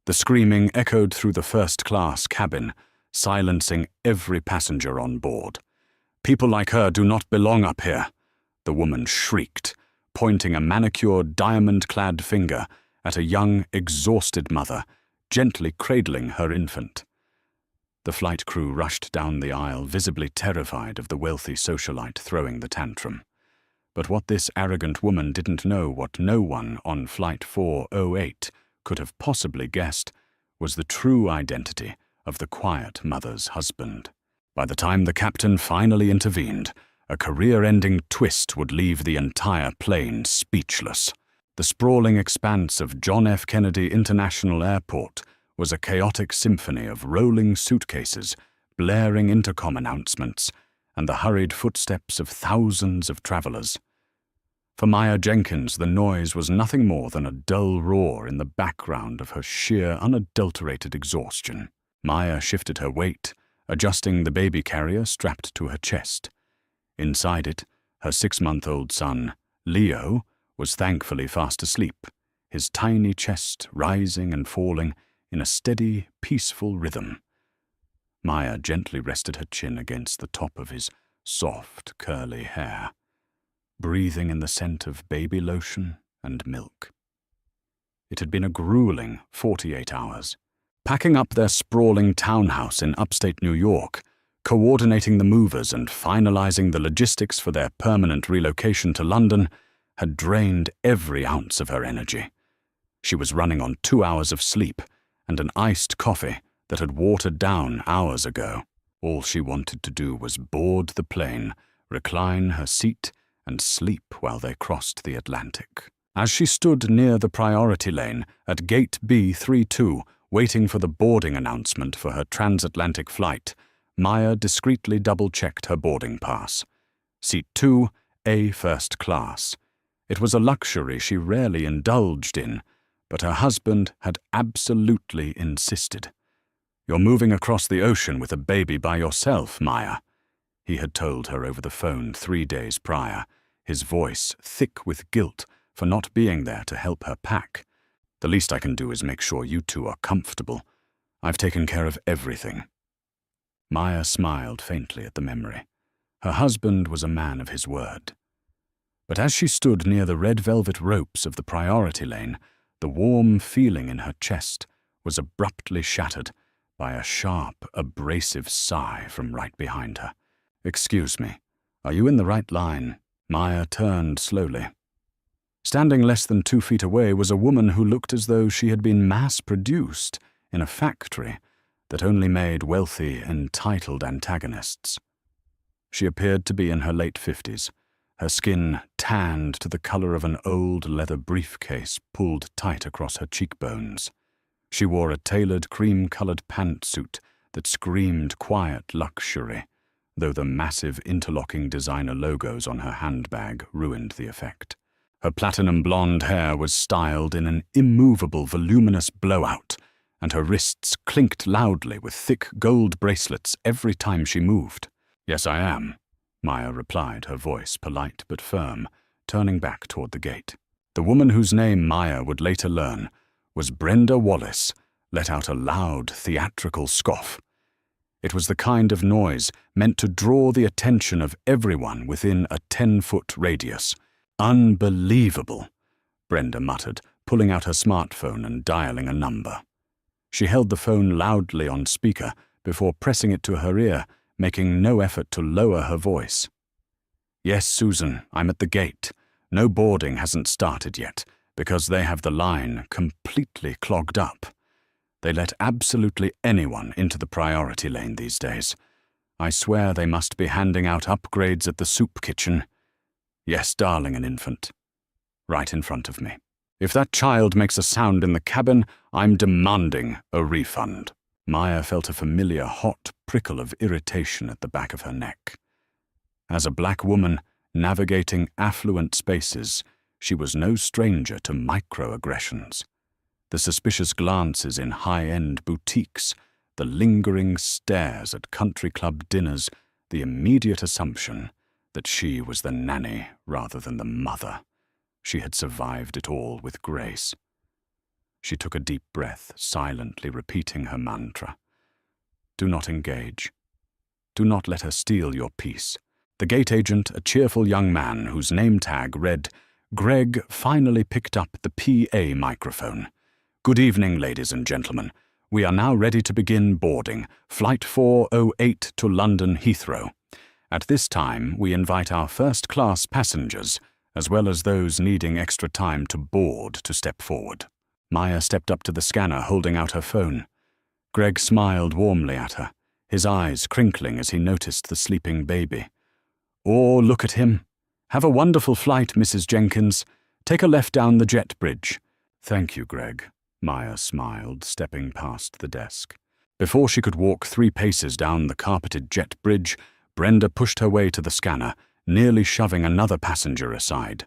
The screaming echoed through the first-class cabin, silencing every passenger on board. "People like her do not belong up here," the woman shrieked, pointing a manicured, diamond-clad finger at a young, exhausted mother, gently cradling her infant. The flight crew rushed down the aisle, visibly terrified of the wealthy socialite throwing the tantrum. But what this arrogant woman didn't know, what no one on Flight 408 could have possibly guessed, was the true identity of the quiet mother's husband. By the time the captain finally intervened, a career-ending twist would leave the entire plane speechless. The sprawling expanse of John F. Kennedy International Airport was a chaotic symphony of rolling suitcases, blaring intercom announcements, and the hurried footsteps of thousands of travelers. For Maya Jenkins, the noise was nothing more than a dull roar in the background of her sheer, unadulterated exhaustion. Maya shifted her weight, adjusting the baby carrier strapped to her chest. Inside it, her 6-month-old son, Leo, was thankfully fast asleep, his tiny chest rising and falling in a steady, peaceful rhythm. Maya gently rested her chin against the top of his soft, curly hair, breathing in the scent of baby lotion and milk. It had been a grueling 48 hours. Packing up their sprawling townhouse in upstate New York, coordinating the movers and finalizing the logistics for their permanent relocation to London had drained every ounce of her energy. She was running on 2 hours of sleep and an iced coffee that had watered down hours ago. All she wanted to do was board the plane, recline her seat, and sleep while they crossed the Atlantic. As she stood near the priority lane at Gate B32, waiting for the boarding announcement for her transatlantic flight, Maya discreetly double-checked her boarding pass. Seat 2, A first class. It was a luxury she rarely indulged in, but her husband had absolutely insisted. "You're moving across the ocean with a baby by yourself, Maya," he had told her over the phone 3 days prior, his voice thick with guilt for not being there to help her pack. "The least I can do is make sure you two are comfortable. I've taken care of everything." Maya smiled faintly at the memory. Her husband was a man of his word. But as she stood near the red velvet ropes of the priority lane, the warm feeling in her chest was abruptly shattered by a sharp, abrasive sigh from right behind her. "Excuse me, are you in the right line?" Maya turned slowly. Standing less than 2 feet away was a woman who looked as though she had been mass-produced in a factory that only made wealthy, entitled antagonists. She appeared to be in her late 50s, her skin tanned to the color of an old leather briefcase pulled tight across her cheekbones. She wore a tailored cream-colored pantsuit that screamed quiet luxury, though the massive interlocking designer logos on her handbag ruined the effect. Her platinum blonde hair was styled in an immovable, voluminous blowout, and her wrists clinked loudly with thick gold bracelets every time she moved. "Yes, I am," Maya replied, her voice polite but firm, turning back toward the gate. The woman whose name Maya would later learn was Brenda Wallace let out a loud, theatrical scoff. It was the kind of noise meant to draw the attention of everyone within a 10-foot radius. "Unbelievable," Brenda muttered, pulling out her smartphone and dialing a number. She held the phone loudly on speaker before pressing it to her ear, making no effort to lower her voice. "Yes, Susan, I'm at the gate. No boarding hasn't started yet, because they have the line completely clogged up. They let absolutely anyone into the priority lane these days. I swear they must be handing out upgrades at the soup kitchen. Yes, darling, an infant. Right in front of me. If that child makes a sound in the cabin, I'm demanding a refund." Maya felt a familiar hot prickle of irritation at the back of her neck. As a black woman navigating affluent spaces, she was no stranger to microaggressions. The suspicious glances in high-end boutiques, the lingering stares at country club dinners, the immediate assumption that she was the nanny rather than the mother. She had survived it all with grace. She took a deep breath, silently repeating her mantra. Do not engage. Do not let her steal your peace. The gate agent, a cheerful young man whose name tag read, Greg, finally picked up the PA microphone. Good evening, ladies and gentlemen. We are now ready to begin boarding. Flight 408 to London Heathrow. At this time, we invite our first-class passengers, as well as those needing extra time to board, to step forward. Maya stepped up to the scanner, holding out her phone. Greg smiled warmly at her, his eyes crinkling as he noticed the sleeping baby. Oh, look at him. Have a wonderful flight, Mrs. Jenkins. Take a left down the jet bridge. Thank you, Greg, Maya smiled, stepping past the desk. Before she could walk 3 paces down the carpeted jet bridge, Brenda pushed her way to the scanner, nearly shoving another passenger aside.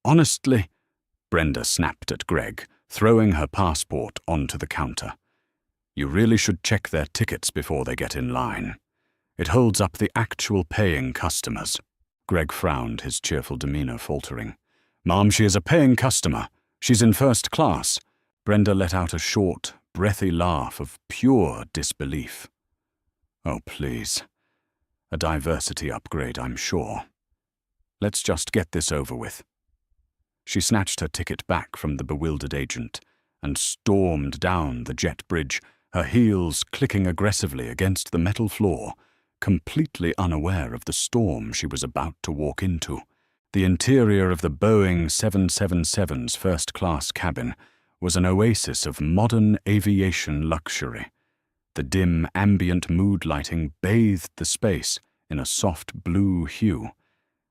Honestly, Brenda snapped at Greg, throwing her passport onto the counter. You really should check their tickets before they get in line. It holds up the actual paying customers. Greg frowned, his cheerful demeanor faltering. Ma'am, she is a paying customer. She's in first class. Brenda let out a short, breathy laugh of pure disbelief. Oh, please. A diversity upgrade, I'm sure. Let's just get this over with. She snatched her ticket back from the bewildered agent and stormed down the jet bridge, her heels clicking aggressively against the metal floor, completely unaware of the storm she was about to walk into. The interior of the Boeing 777's first-class cabin was an oasis of modern aviation luxury. The dim, ambient mood lighting bathed the space in a soft blue hue,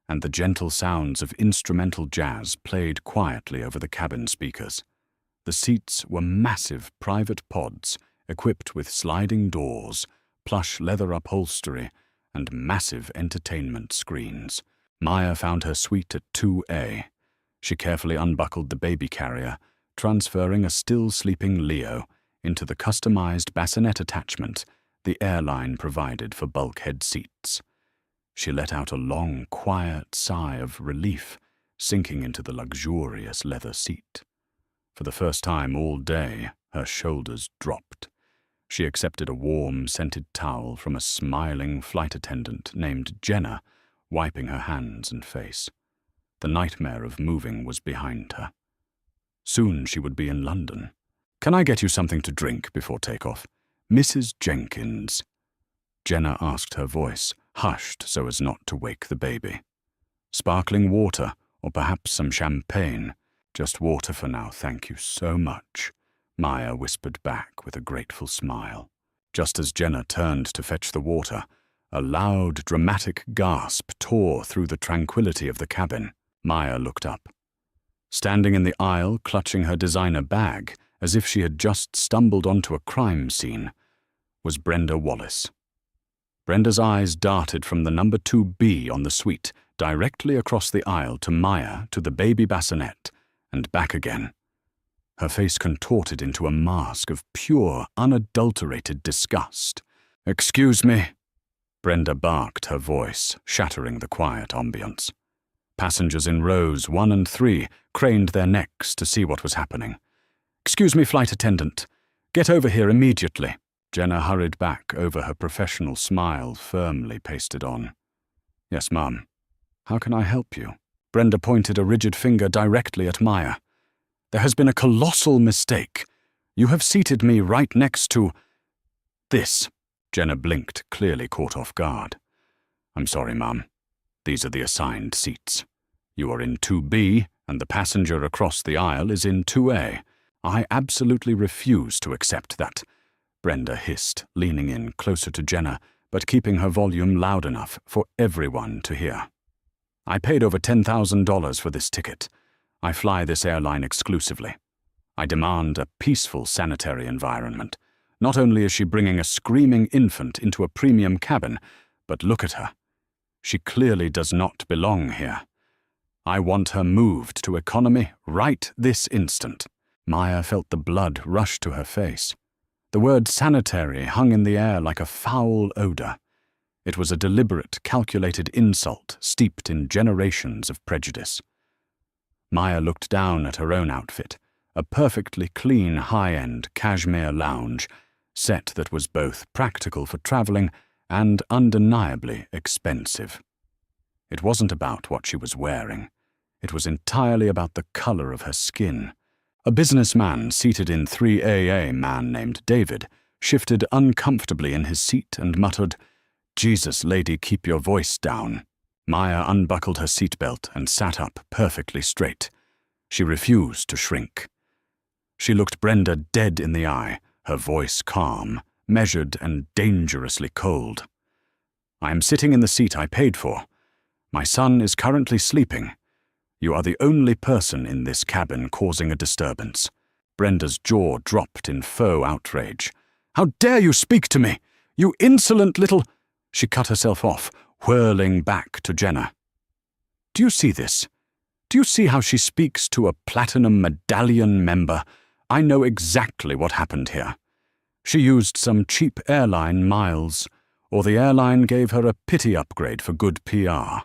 and the gentle sounds of instrumental jazz played quietly over the cabin speakers. The seats were massive private pods equipped with sliding doors, plush leather upholstery, and massive entertainment screens. Maya found her suite at 2A. She carefully unbuckled the baby carrier, transferring a still-sleeping Leo into the customized bassinet attachment the airline provided for bulkhead seats. She let out a long, quiet sigh of relief, sinking into the luxurious leather seat. For the first time all day, her shoulders dropped. She accepted a warm, scented towel from a smiling flight attendant named Jenna, wiping her hands and face. The nightmare of moving was behind her. Soon she would be in London. Can I get you something to drink before takeoff? Mrs. Jenkins. Jenna asked, her voice hushed so as not to wake the baby. Sparkling water, or perhaps some champagne. Just water for now, thank you so much, Maya whispered back with a grateful smile. Just as Jenna turned to fetch the water, a loud, dramatic gasp tore through the tranquility of the cabin. Maya looked up. Standing in the aisle, clutching her designer bag, as if she had just stumbled onto a crime scene, was Brenda Wallace. Brenda's eyes darted from the number 2B on the suite, directly across the aisle to Maya, to the baby bassinet, and back again. Her face contorted into a mask of pure, unadulterated disgust. Excuse me, Brenda barked, her voice shattering the quiet ambience. Passengers in rows 1 and 3 craned their necks to see what was happening. Excuse me, flight attendant. Get over here immediately. Jenna hurried back over her professional smile firmly pasted on. Yes, ma'am. How can I help you? Brenda pointed a rigid finger directly at Maya. There has been a colossal mistake. You have seated me right next to... this. Jenna blinked, clearly caught off guard. I'm sorry, ma'am. These are the assigned seats. You are in 2B, and the passenger across the aisle is in 2A. I absolutely refuse to accept that, Brenda hissed, leaning in closer to Jenna, but keeping her volume loud enough for everyone to hear. I paid over $10,000 for this ticket. I fly this airline exclusively. I demand a peaceful sanitary environment. Not only is she bringing a screaming infant into a premium cabin, but look at her. She clearly does not belong here. I want her moved to economy right this instant. Maya felt the blood rush to her face. The word sanitary hung in the air like a foul odor. It was a deliberate, calculated insult steeped in generations of prejudice. Maya looked down at her own outfit, a perfectly clean high-end cashmere lounge, set that was both practical for traveling and undeniably expensive. It wasn't about what she was wearing. It was entirely about the color of her skin. A businessman seated in 3AA man named David shifted uncomfortably in his seat and muttered, "Jesus, lady, keep your voice down." Maya unbuckled her seatbelt and sat up perfectly straight. She refused to shrink. She looked Brenda dead in the eye, her voice calm, measured and dangerously cold. "I am sitting in the seat I paid for. My son is currently sleeping. You are the only person in this cabin causing a disturbance." Brenda's jaw dropped in faux outrage. "How dare you speak to me? You insolent little—" She cut herself off, whirling back to Jenna. "Do you see this? Do you see how she speaks to a Platinum Medallion member? I know exactly what happened here. She used some cheap airline miles, or the airline gave her a pity upgrade for good PR.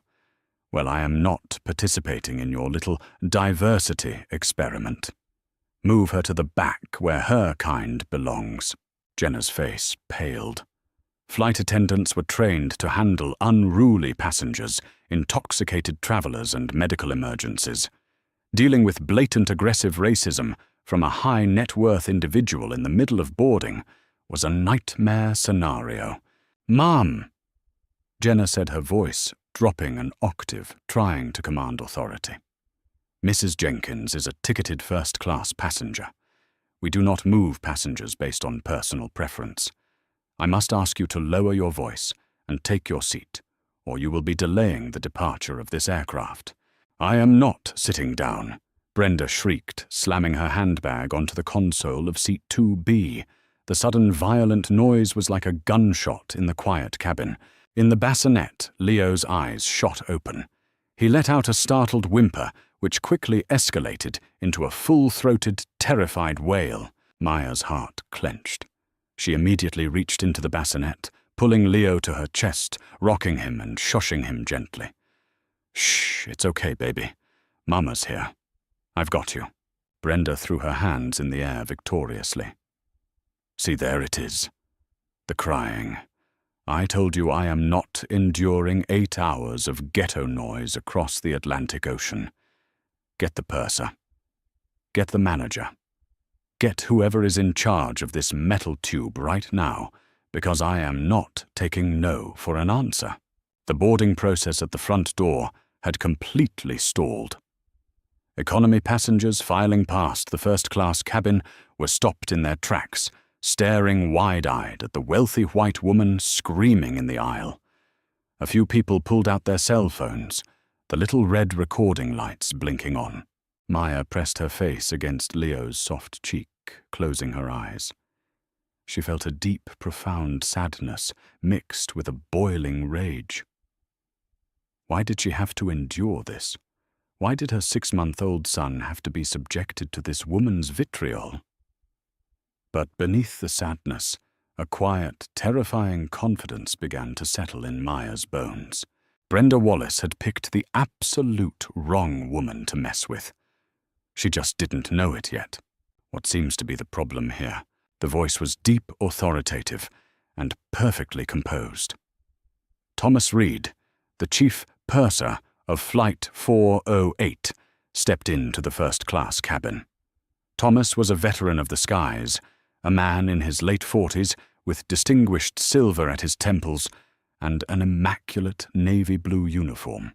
Well, I am not participating in your little diversity experiment. Move her to the back where her kind belongs." Jenna's face paled. Flight attendants were trained to handle unruly passengers, intoxicated travelers, and medical emergencies. Dealing with blatant aggressive racism from a high-net-worth individual in the middle of boarding was a nightmare scenario. "Mom!" Jenna said, her voice dropping an octave, trying to command authority. "Mrs. Jenkins is a ticketed first-class passenger. We do not move passengers based on personal preference. I must ask you to lower your voice and take your seat, or you will be delaying the departure of this aircraft." "I am not sitting down," Brenda shrieked, slamming her handbag onto the console of seat 2B. The sudden violent noise was like a gunshot in the quiet cabin. In the bassinet, Leo's eyes shot open. He let out a startled whimper, which quickly escalated into a full-throated, terrified wail. Maya's heart clenched. She immediately reached into the bassinet, pulling Leo to her chest, rocking him and shushing him gently. "Shh, it's okay, baby. Mama's here. I've got you." Brenda threw her hands in the air victoriously. "See, there it is. The crying. I told you I am not enduring 8 hours of ghetto noise across the Atlantic Ocean. Get the purser. Get the manager. Get whoever is in charge of this metal tube right now, because I am not taking no for an answer." The boarding process at the front door had completely stalled. Economy passengers filing past the first-class cabin were stopped in their tracks, staring wide-eyed at the wealthy white woman screaming in the aisle. A few people pulled out their cell phones, the little red recording lights blinking on. Maya pressed her face against Leo's soft cheek, closing her eyes. She felt a deep, profound sadness mixed with a boiling rage. Why did she have to endure this? Why did her 6-month-old son have to be subjected to this woman's vitriol? But beneath the sadness, a quiet, terrifying confidence began to settle in Maya's bones. Brenda Wallace had picked the absolute wrong woman to mess with. She just didn't know it yet. What seems to be the problem here? The voice was deep, authoritative, and perfectly composed. Thomas Reed, the chief purser of Flight 408, stepped into the first-class cabin. Thomas was a veteran of the skies, a man in his late 40s with distinguished silver at his temples and an immaculate navy blue uniform.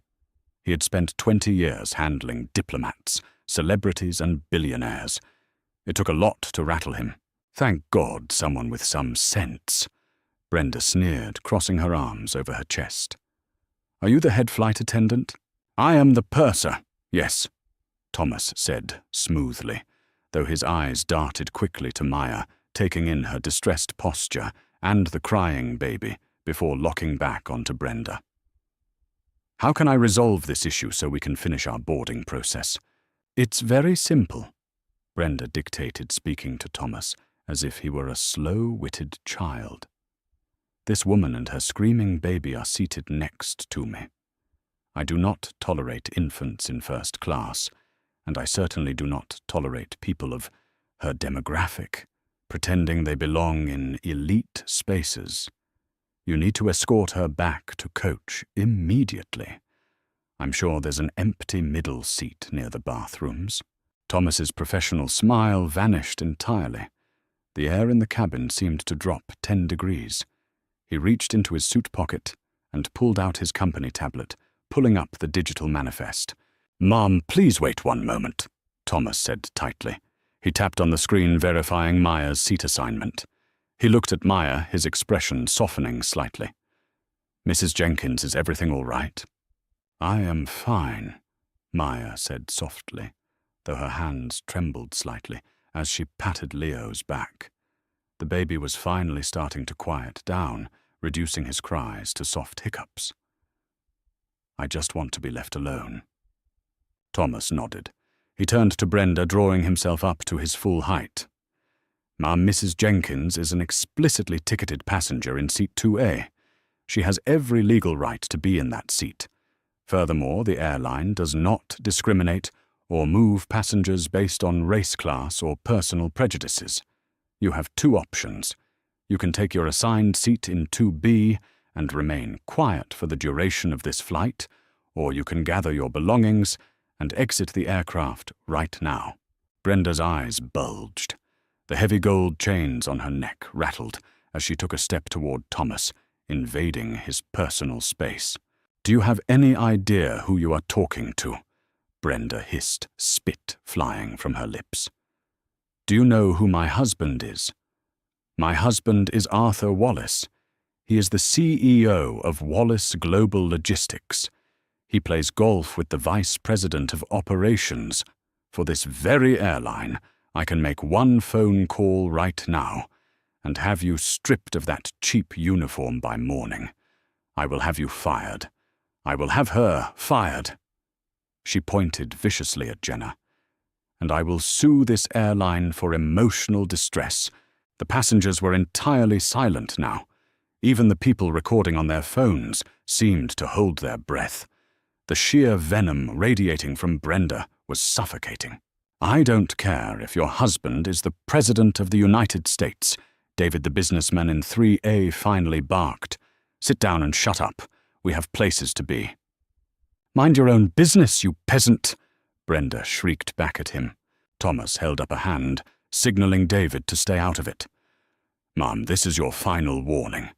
He had spent 20 years handling diplomats, celebrities, and billionaires. It took a lot to rattle him. Thank God, someone with some sense. Brenda sneered, crossing her arms over her chest. "Are you the head flight attendant?" "I am the purser, yes," Thomas said smoothly, though his eyes darted quickly to Maya, taking in her distressed posture and the crying baby before locking back onto Brenda. "How can I resolve this issue so we can finish our boarding process?" "It's very simple," Brenda dictated, speaking to Thomas as if he were a slow-witted child. "This woman and her screaming baby are seated next to me. I do not tolerate infants in first class, and I certainly do not tolerate people of her demographic pretending they belong in elite spaces. You need to escort her back to coach immediately. I'm sure there's an empty middle seat near the bathrooms." Thomas's professional smile vanished entirely. The air in the cabin seemed to drop 10 degrees. He reached into his suit pocket and pulled out his company tablet, pulling up the digital manifest. "Ma'am, please wait one moment," Thomas said tightly. He tapped on the screen, verifying Maya's seat assignment. He looked at Maya, his expression softening slightly. "Mrs. Jenkins, is everything all right?" "I am fine," Maya said softly, though her hands trembled slightly as she patted Leo's back. The baby was finally starting to quiet down, reducing his cries to soft hiccups. "I just want to be left alone." Thomas nodded. He turned to Brenda, drawing himself up to his full height. "Ma'am, Mrs. Jenkins is an explicitly ticketed passenger in seat 2A. She has every legal right to be in that seat. Furthermore, the airline does not discriminate or move passengers based on race class or personal prejudices. You have 2 options. You can take your assigned seat in 2B and remain quiet for the duration of this flight, or you can gather your belongings and exit the aircraft right now." Brenda's eyes bulged. The heavy gold chains on her neck rattled as she took a step toward Thomas, invading his personal space. "Do you have any idea who you are talking to?" Brenda hissed, spit flying from her lips. "Do you know who my husband is?" "My husband is Arthur Wallace. He is the CEO of Wallace Global Logistics. He plays golf with the Vice President of Operations. For this very airline, I can make one phone call right now and have you stripped of that cheap uniform by morning. I will have you fired. I will have her fired." She pointed viciously at Jenna. "And I will sue this airline for emotional distress." The passengers were entirely silent now. Even the people recording on their phones seemed to hold their breath. The sheer venom radiating from Brenda was suffocating. "I don't care if your husband is the President of the United States," David the businessman in 3A finally barked. "Sit down and shut up. We have places to be." "Mind your own business, you peasant," Brenda shrieked back at him. Thomas held up a hand, signaling David to stay out of it. "Ma'am, this is your final warning.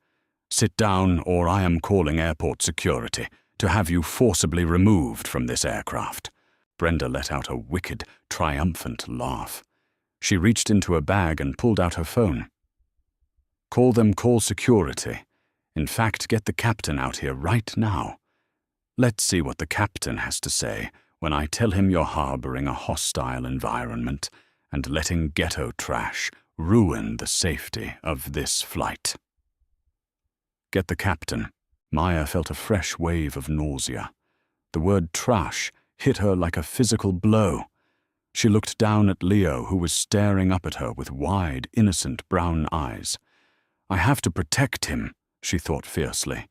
Sit down, or I am calling airport security to have you forcibly removed from this aircraft." Brenda let out a wicked, triumphant laugh. She reached into a bag and pulled out her phone. "Call security. In fact, get the captain out here right now. Let's see what the captain has to say when I tell him you're harboring a hostile environment and letting ghetto trash ruin the safety of this flight." "Get the captain." Maya felt a fresh wave of nausea. The word trash hit her like a physical blow. She looked down at Leo, who was staring up at her with wide, innocent brown eyes. "I have to protect him," she thought fiercely.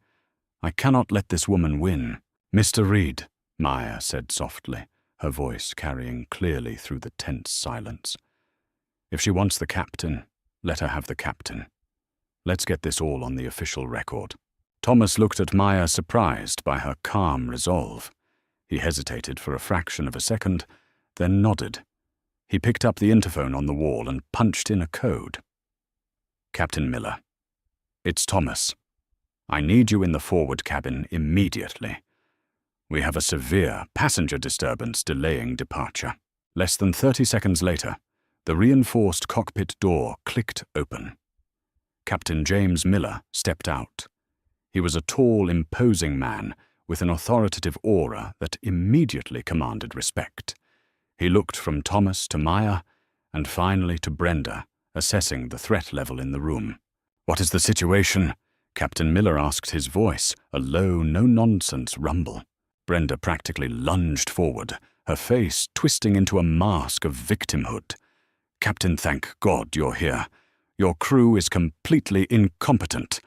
"I cannot let this woman win." "Mr. Reed," Maya said softly, her voice carrying clearly through the tense silence. "If she wants the captain, let her have the captain. Let's get this all on the official record." Thomas looked at Maya, surprised by her calm resolve. He hesitated for a fraction of a second, then nodded. He picked up the interphone on the wall and punched in a code. "Captain Miller, it's Thomas. I need you in the forward cabin immediately. We have a severe passenger disturbance delaying departure." Less than 30 seconds later, the reinforced cockpit door clicked open. Captain James Miller stepped out. He was a tall, imposing man with an authoritative aura that immediately commanded respect. He looked from Thomas to Maya, and finally to Brenda, assessing the threat level in the room. "What is the situation?" Captain Miller asked, his voice a low, no-nonsense rumble. Brenda practically lunged forward, her face twisting into a mask of victimhood. "Captain, thank God you're here. Your crew is completely incompetent.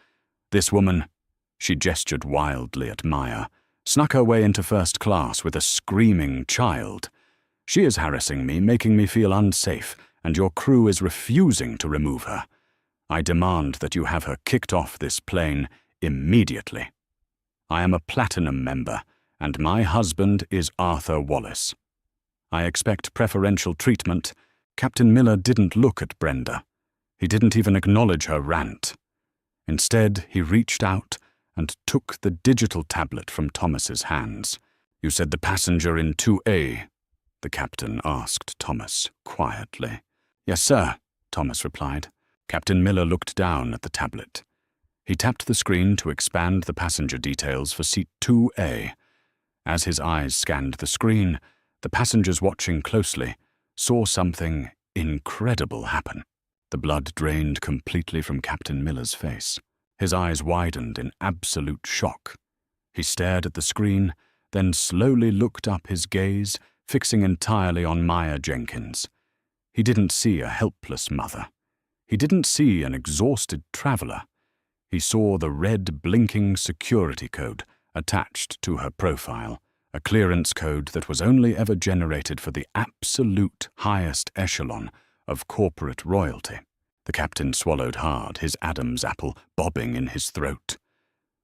This woman," she gestured wildly at Maya, "snuck her way into first class with a screaming child. She is harassing me, making me feel unsafe, and your crew is refusing to remove her. I demand that you have her kicked off this plane immediately. I am a Platinum member, and my husband is Arthur Wallace. I expect preferential treatment. Captain Miller didn't look at Brenda. He didn't even acknowledge her rant. Instead, he reached out and took the digital tablet from Thomas's hands. "You said the passenger in 2A?" the captain asked Thomas quietly. "Yes, sir," Thomas replied. Captain Miller looked down at the tablet. He tapped the screen to expand the passenger details for seat 2A. As his eyes scanned the screen, the passengers watching closely saw something incredible happen. The blood drained completely from Captain Miller's face. His eyes widened in absolute shock. He stared at the screen, then slowly looked up his gaze, fixing entirely on Maya Jenkins. He didn't see a helpless mother. He didn't see an exhausted traveler. He saw the red blinking security code attached to her profile, a clearance code that was only ever generated for the absolute highest echelon of corporate royalty. The captain swallowed hard, his Adam's apple bobbing in his throat.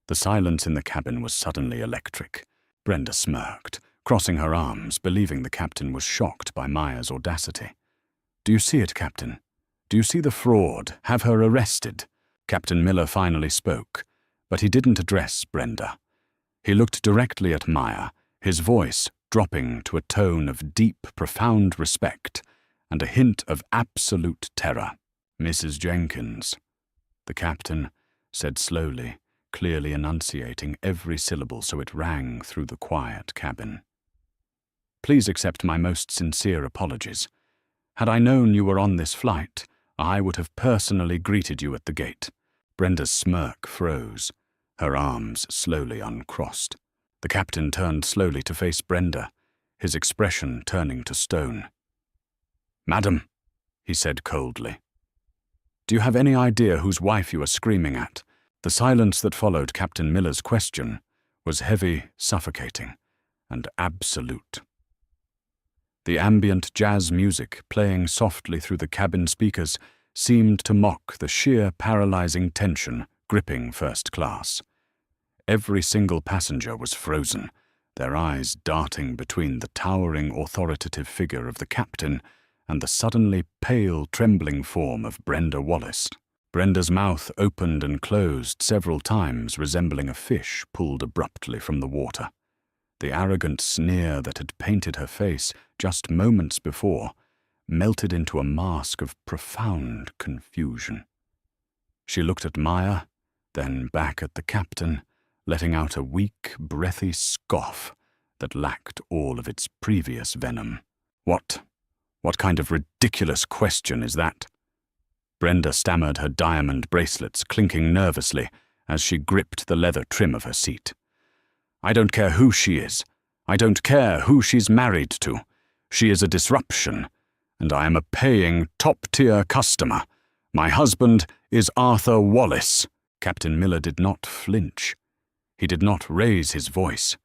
The silence in the cabin was suddenly electric. Brenda smirked, crossing her arms, believing the captain was shocked by Maya's audacity. "Do you see it, Captain? Do you see the fraud? Have her arrested?" Captain Miller finally spoke, but he didn't address Brenda. He looked directly at Maya, his voice dropping to a tone of deep, profound respect and a hint of absolute terror. "Mrs. Jenkins," the captain said slowly, clearly enunciating every syllable so it rang through the quiet cabin. "Please accept my most sincere apologies. Had I known you were on this flight, I would have personally greeted you at the gate." Brenda's smirk froze. Her arms slowly uncrossed. The captain turned slowly to face Brenda, his expression turning to stone. "Madam," he said coldly, "do you have any idea whose wife you are screaming at?" The silence that followed Captain Miller's question was heavy, suffocating, and absolute. The ambient jazz music playing softly through the cabin speakers seemed to mock the sheer paralyzing tension gripping first class. Every single passenger was frozen, their eyes darting between the towering authoritative figure of the captain and the suddenly pale, trembling form of Brenda Wallace. Brenda's mouth opened and closed several times, resembling a fish pulled abruptly from the water. The arrogant sneer that had painted her face just moments before melted into a mask of profound confusion. She looked at Maya, then back at the captain, letting out a weak, breathy scoff that lacked all of its previous venom. What kind of ridiculous question is that?" Brenda stammered, her diamond bracelets clinking nervously as she gripped the leather trim of her seat. "I don't care who she is. I don't care who she's married to. She is a disruption, and I am a paying, top-tier customer. My husband is Arthur Wallace." Captain Miller did not flinch. He did not raise his voice.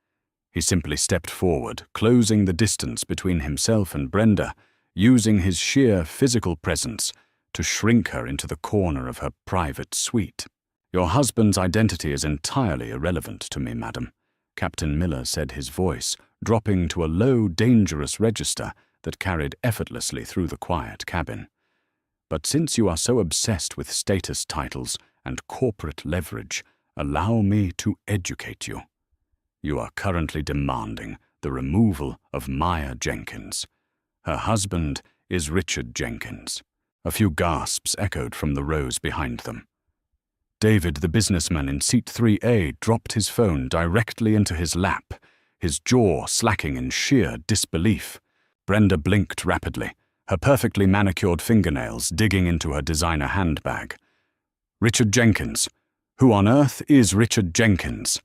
He simply stepped forward, closing the distance between himself and Brenda, using his sheer physical presence to shrink her into the corner of her private suite. "Your husband's identity is entirely irrelevant to me, madam," Captain Miller said, his voice dropping to a low, dangerous register that carried effortlessly through the quiet cabin. "But since you are so obsessed with status titles and corporate leverage, allow me to educate you. You are currently demanding the removal of Maya Jenkins. Her husband is Richard Jenkins." A few gasps echoed from the rows behind them. David, the businessman in seat 3A, dropped his phone directly into his lap, his jaw slacking in sheer disbelief. Brenda blinked rapidly, her perfectly manicured fingernails digging into her designer handbag. "Richard Jenkins? Who on earth is Richard Jenkins?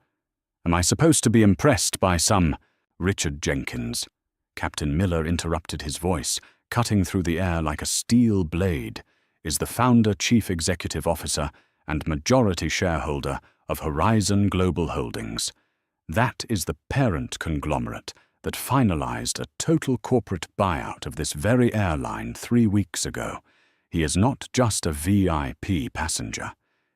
Am I supposed to be impressed by some Richard Jenkins?" Captain Miller interrupted, his voice cutting through the air like a steel blade, "is the founder, chief executive officer, and majority shareholder of Horizon Global Holdings. That is the parent conglomerate that finalized a total corporate buyout of this very airline 3 weeks ago. He is not just a VIP passenger.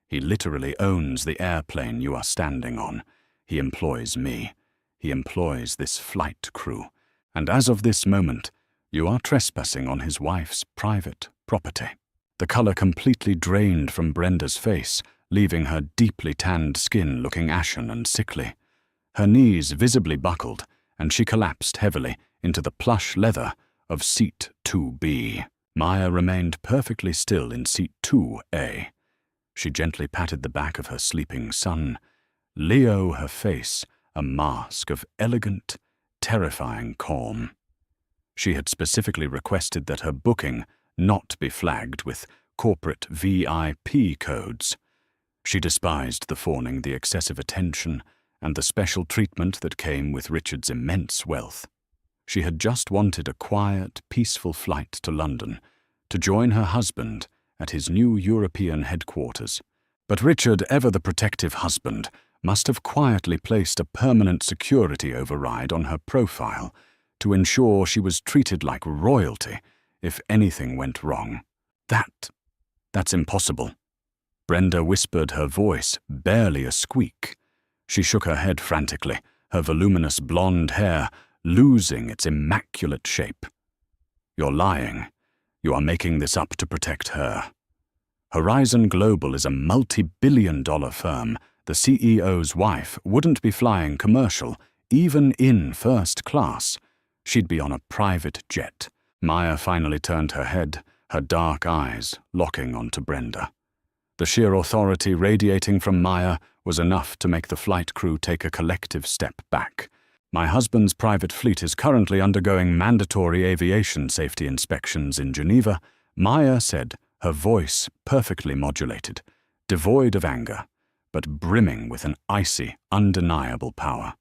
He literally owns the airplane you are standing on. He employs me. He employs this flight crew. And as of this moment, you are trespassing on his wife's private property. The color completely drained from Brenda's face, leaving her deeply tanned skin looking ashen and sickly. Her knees visibly buckled, and she collapsed heavily into the plush leather of seat 2B. Maya remained perfectly still in seat 2A. She gently patted the back of her sleeping son. Leo, her face, a mask of elegant, terrifying calm. She had specifically requested that her booking not be flagged with corporate VIP codes. She despised the fawning, the excessive attention, and the special treatment that came with Richard's immense wealth. She had just wanted a quiet, peaceful flight to London to join her husband at his new European headquarters. But Richard, ever the protective husband, must have quietly placed a permanent security override on her profile to ensure she was treated like royalty if anything went wrong. That's impossible. Brenda whispered, her voice barely a squeak. She shook her head frantically, her voluminous blonde hair losing its immaculate shape. You're lying. You are making this up to protect her. Horizon Global is a multi-billion-dollar firm. The CEO's wife wouldn't be flying commercial, even in first class. She'd be on a private jet. Maya finally turned her head, her dark eyes locking onto Brenda. The sheer authority radiating from Maya was enough to make the flight crew take a collective step back. My husband's private fleet is currently undergoing mandatory aviation safety inspections in Geneva, Maya said, her voice perfectly modulated, devoid of anger, but brimming with an icy, undeniable power.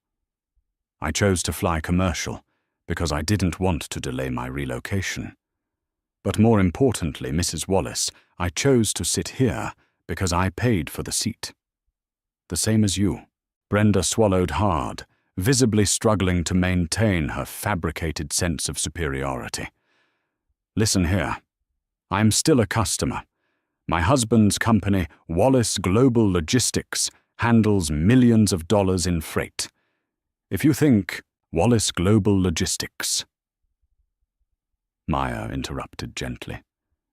I chose to fly commercial because I didn't want to delay my relocation. But more importantly, Mrs. Wallace, I chose to sit here because I paid for the seat. The same as you. Brenda swallowed hard, visibly struggling to maintain her fabricated sense of superiority. Listen here. I'm still a customer. My husband's company, Wallace Global Logistics, handles millions of dollars in freight. If you think Wallace Global Logistics... Maya interrupted gently.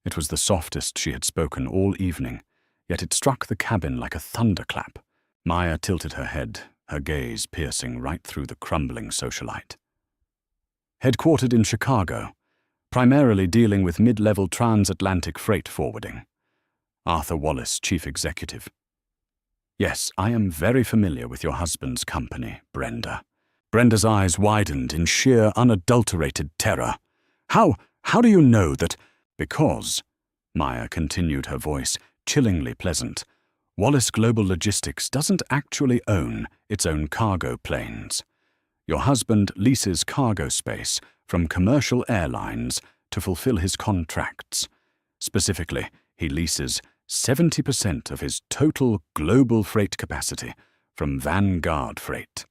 It was the softest she had spoken all evening, yet it struck the cabin like a thunderclap. Maya tilted her head, her gaze piercing right through the crumbling socialite. Headquartered in Chicago, primarily dealing with mid-level transatlantic freight forwarding. Arthur Wallace, Chief Executive. Yes, I am very familiar with your husband's company, Brenda. Brenda's eyes widened in sheer, unadulterated terror. How do you know that? Because, Maya continued, her voice chillingly pleasant, Wallace Global Logistics doesn't actually own its own cargo planes. Your husband leases cargo space from commercial airlines to fulfill his contracts. Specifically, he leases 70% of his total global freight capacity from Vanguard Freight.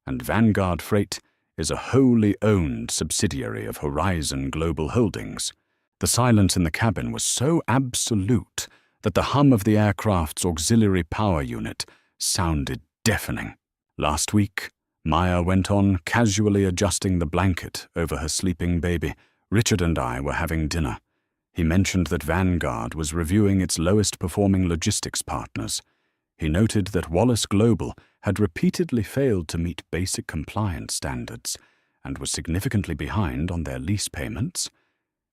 And Vanguard Freight is a wholly owned subsidiary of Horizon Global Holdings. The silence in the cabin was so absolute that the hum of the aircraft's auxiliary power unit sounded deafening. Last week, Maya went on, casually adjusting the blanket over her sleeping baby. Richard and I were having dinner. He mentioned that Vanguard was reviewing its lowest-performing logistics partners. He noted that Wallace Global had repeatedly failed to meet basic compliance standards and was significantly behind on their lease payments.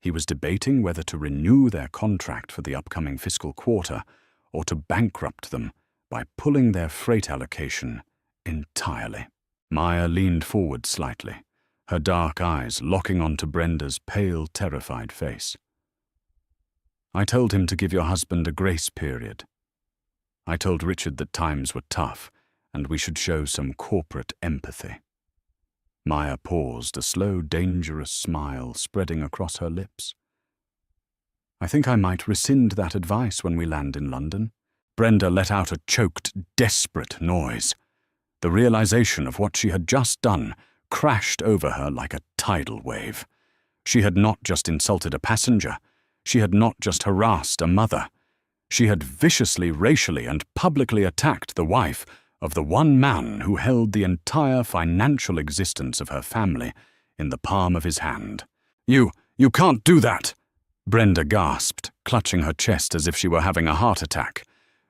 He was debating whether to renew their contract for the upcoming fiscal quarter or to bankrupt them by pulling their freight allocation entirely. Maya leaned forward slightly, her dark eyes locking onto Brenda's pale, terrified face. I told him to give your husband a grace period. I told Richard that times were tough and we should show some corporate empathy. Maya paused, a slow, dangerous smile spreading across her lips. I think I might rescind that advice when we land in London. Brenda let out a choked, desperate noise. The realization of what she had just done crashed over her like a tidal wave. She had not just insulted a passenger. She had not just harassed a mother. She had viciously, racially, and publicly attacked the wife of the one man who held the entire financial existence of her family in the palm of his hand. You can't do that!" Brenda gasped, clutching her chest as if she were having a heart attack.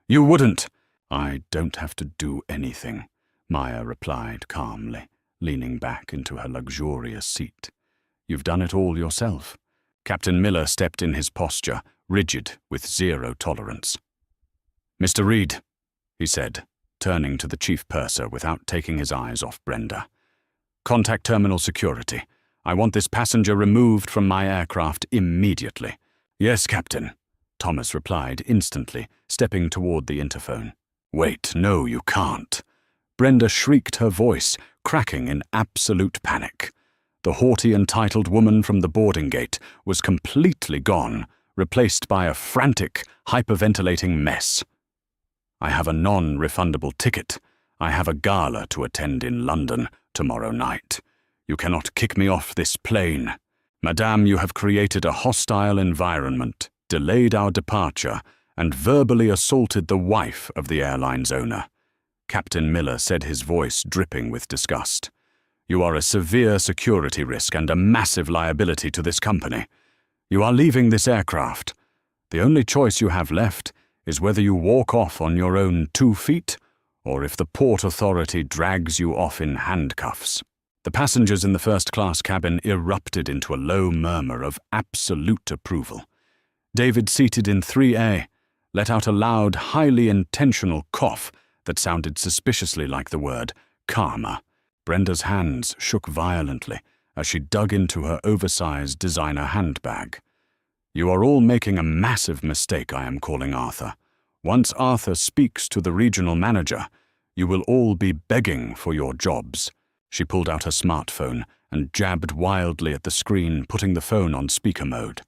"You wouldn't." "I don't have to do anything," Maya replied calmly, leaning back into her luxurious seat. "You've done it all yourself." Captain Miller stepped in his posture, rigid with zero tolerance. "Mr. Reed," he said, turning to the chief purser without taking his eyes off Brenda. "Contact terminal security. I want this passenger removed from my aircraft immediately." "Yes, Captain," Thomas replied instantly, stepping toward the interphone. "Wait, no, you can't." Brenda shrieked, her voice cracking in absolute panic. The haughty, entitled woman from the boarding gate was completely gone, replaced by a frantic, hyperventilating mess. "I have a non-refundable ticket. I have a gala to attend in London tomorrow night. You cannot kick me off this plane. Madame, you have created a hostile environment, delayed our departure, and verbally assaulted the wife of the airline's owner." Captain Miller said, his voice dripping with disgust. "You are a severe security risk and a massive liability to this company. You are leaving this aircraft. The only choice you have left is whether you walk off on your own 2 feet, or if the Port Authority drags you off in handcuffs." The passengers in the first-class cabin erupted into a low murmur of absolute approval. David, seated in 3A, let out a loud, highly intentional cough that sounded suspiciously like the word karma. Brenda's hands shook violently as she dug into her oversized designer handbag. "You are all making a massive mistake, I am calling Arthur. Once Arthur speaks to the regional manager, you will all be begging for your jobs." She pulled out her smartphone and jabbed wildly at the screen, putting the phone on speaker mode.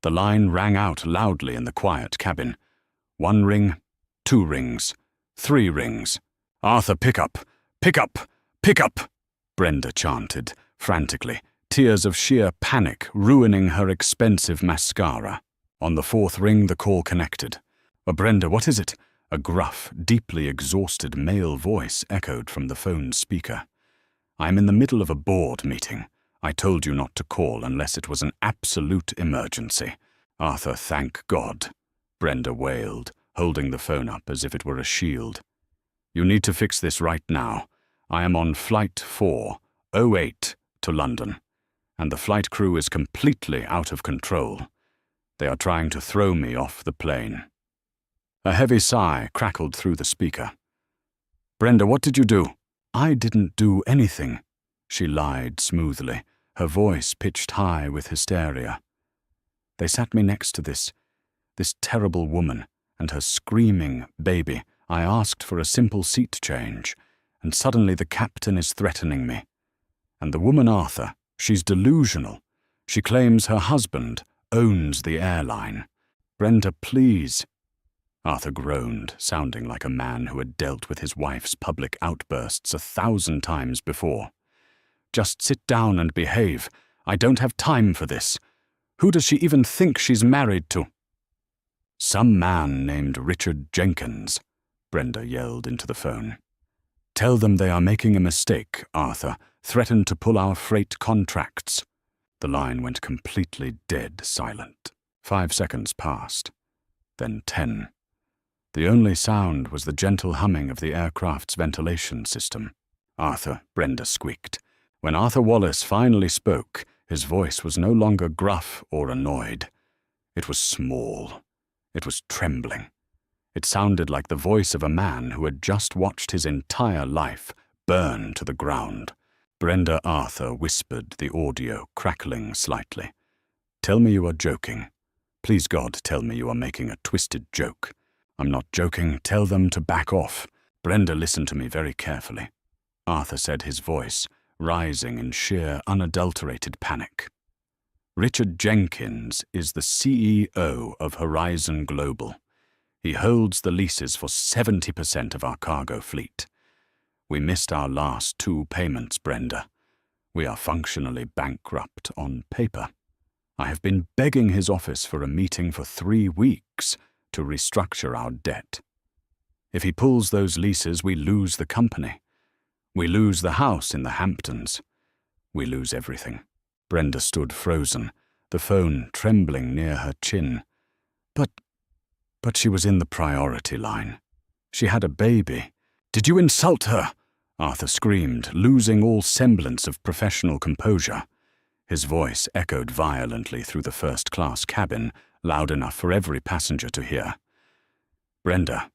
The line rang out loudly in the quiet cabin. 1 ring, 2 rings, 3 rings. "Arthur, pick up! Pick up! Pick up!" Brenda chanted, frantically, tears of sheer panic ruining her expensive mascara. On the 4th ring, the call connected. "Oh, Brenda, what is it?" A gruff, deeply exhausted male voice echoed from the phone's speaker. "I'm in the middle of a board meeting. I told you not to call unless it was an absolute emergency." "Arthur, thank God," Brenda wailed, holding the phone up as if it were a shield. "You need to fix this right now. I am on Flight 408 to London, and the flight crew is completely out of control. They are trying to throw me off the plane." A heavy sigh crackled through the speaker. "Brenda, what did you do?" "I didn't do anything," she lied smoothly, her voice pitched high with hysteria. "They sat me next to this terrible woman and her screaming baby. I asked for a simple seat change, and suddenly the captain is threatening me. And the woman Arthur, she's delusional. She claims her husband owns the airline. Brenda, please." Arthur groaned, sounding like a man who had dealt with his wife's public outbursts 1,000 times before. "Just sit down and behave. I don't have time for this. Who does she even think she's married to?" "Some man named Richard Jenkins," Brenda yelled into the phone. "Tell them they are making a mistake, Arthur. Threaten to pull our freight contracts." The line went completely dead silent. 5 seconds passed, then 10. The only sound was the gentle humming of the aircraft's ventilation system. "Arthur," Brenda squeaked. When Arthur Wallace finally spoke, his voice was no longer gruff or annoyed. It was small. It was trembling. It sounded like the voice of a man who had just watched his entire life burn to the ground. Brenda Arthur whispered, the audio crackling slightly. "Tell me you are joking. Please God, tell me you are making a twisted joke. I'm not joking. Tell them to back off." Brenda listened to me very carefully. Arthur said, his voice rising in sheer, unadulterated panic. "Richard Jenkins is the CEO of Horizon Global. He holds the leases for 70% of our cargo fleet. We missed our last 2 payments, Brenda. We are functionally bankrupt on paper. I have been begging his office for a meeting for 3 weeks to restructure our debt. If he pulls those leases, we lose the company. We lose the house in the Hamptons. We lose everything. Brenda stood frozen, the phone trembling near her chin. But she was in the priority line. She had a baby. "Did you insult her?" Arthur screamed, losing all semblance of professional composure. His voice echoed violently through the first-class cabin, loud enough for every passenger to hear. "Brenda,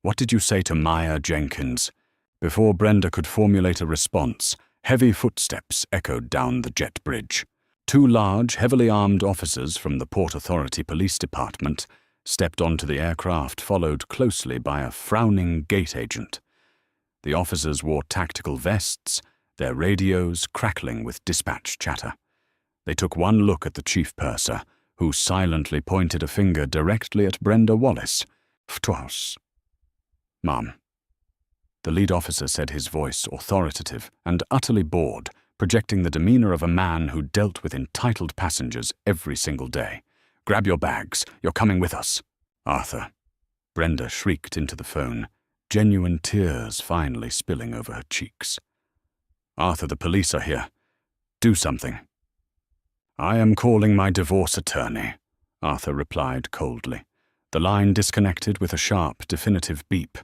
what did you say to Maya Jenkins?" Before Brenda could formulate a response, heavy footsteps echoed down the jet bridge. 2 large, heavily armed officers from the Port Authority Police Department stepped onto the aircraft, followed closely by a frowning gate agent. The officers wore tactical vests, their radios crackling with dispatch chatter. They took one look at the chief purser, who silently pointed a finger directly at Brenda Wallace. "Ftwas." "Ma'am." The lead officer said, his voice authoritative and utterly bored, projecting the demeanor of a man who dealt with entitled passengers every single day. "Grab your bags. You're coming with us." "Arthur." Brenda shrieked into the phone, genuine tears finally spilling over her cheeks. "Arthur, the police are here. Do something." "I am calling my divorce attorney," Arthur replied coldly. The line disconnected with a sharp, definitive beep.